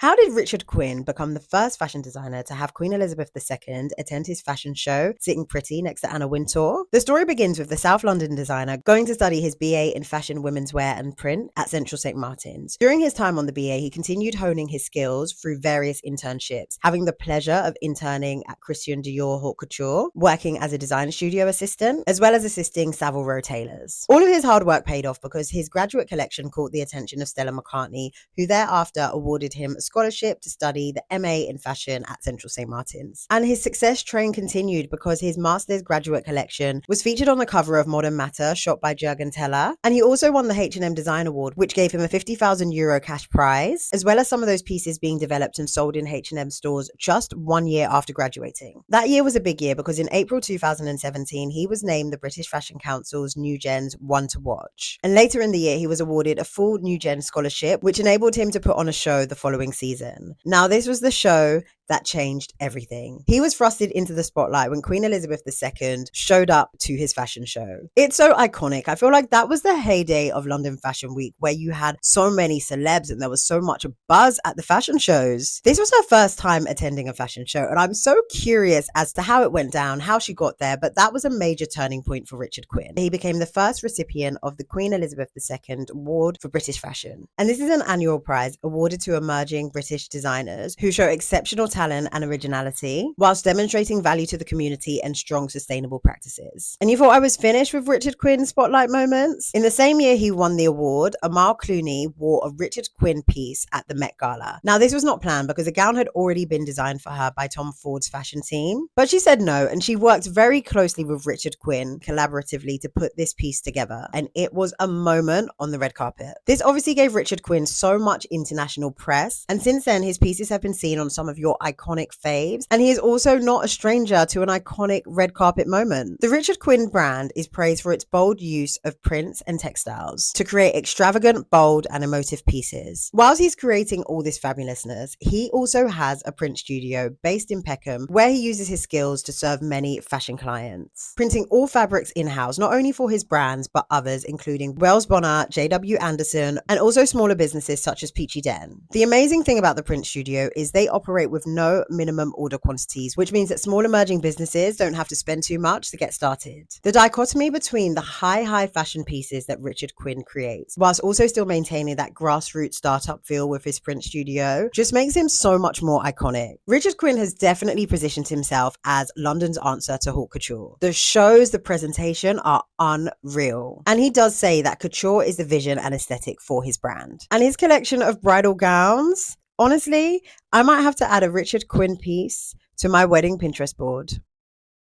How did Richard Quinn become the first fashion designer to have Queen Elizabeth II attend his fashion show, sitting pretty next to Anna Wintour? The story begins with the South London designer going to study his BA in fashion, women's wear and print at Central St. Martin's. During his time on the BA, he continued honing his skills through various internships, having the pleasure of interning at Christian Dior Haute Couture, working as a design studio assistant, as well as assisting Savile Row tailors. All of his hard work paid off because his graduate collection caught the attention of Stella McCartney, who thereafter awarded him a scholarship to study the MA in fashion at Central St. Martin's. And his success train continued because his master's graduate collection was featured on the cover of Modern Matter, shot by Jürgen Teller, and he also won the H&M Design Award, which gave him a €50,000 cash prize, as well as some of those pieces being developed and sold in H&M stores just 1 year after graduating. That year was a big year because in April 2017, he was named the British Fashion Council's New Gen's One to Watch. And later in the year, he was awarded a full New Gen scholarship, which enabled him to put on a show the following season. Now, this was the show that changed everything. He was thrusted into the spotlight when Queen Elizabeth II showed up to his fashion show. It's so iconic. I feel like that was the heyday of London Fashion Week, where you had so many celebs and there was so much buzz at the fashion shows. This was her first time attending a fashion show, and I'm so curious as to how it went down, how she got there, but that was a major turning point for Richard Quinn. He became the first recipient of the Queen Elizabeth II Award for British Fashion. And this is an annual prize awarded to emerging British designers who show exceptional talent and originality whilst demonstrating value to the community and strong sustainable practices. And you thought I was finished with Richard Quinn's spotlight moments? In the same year he won the award, Amal Clooney wore a Richard Quinn piece at the Met Gala. Now, this was not planned because a gown had already been designed for her by Tom Ford's fashion team, but she said no, and she worked very closely with Richard Quinn collaboratively to put this piece together, and it was a moment on the red carpet. This obviously gave Richard Quinn so much international press, and since then his pieces have been seen on some of your iconic faves, and he is also not a stranger to an iconic red carpet moment. The Richard Quinn brand is praised for its bold use of prints and textiles to create extravagant, bold, and emotive pieces. Whilst he's creating all this fabulousness, he also has a print studio based in Peckham where he uses his skills to serve many fashion clients, printing all fabrics in-house, not only for his brands but others including Wells Bonner, JW Anderson, and also smaller businesses such as Peachy Den. The amazing thing about the print studio is they operate with no minimum order quantities, which means that small emerging businesses don't have to spend too much to get started. The dichotomy between the high fashion pieces that Richard Quinn creates, whilst also still maintaining that grassroots startup feel with his print studio, just makes him so much more iconic. Richard Quinn has definitely positioned himself as London's answer to haute couture. The shows, the presentation are unreal. And he does say that couture is the vision and aesthetic for his brand. And his collection of bridal gowns, honestly, I might have to add a Richard Quinn piece to my wedding Pinterest board.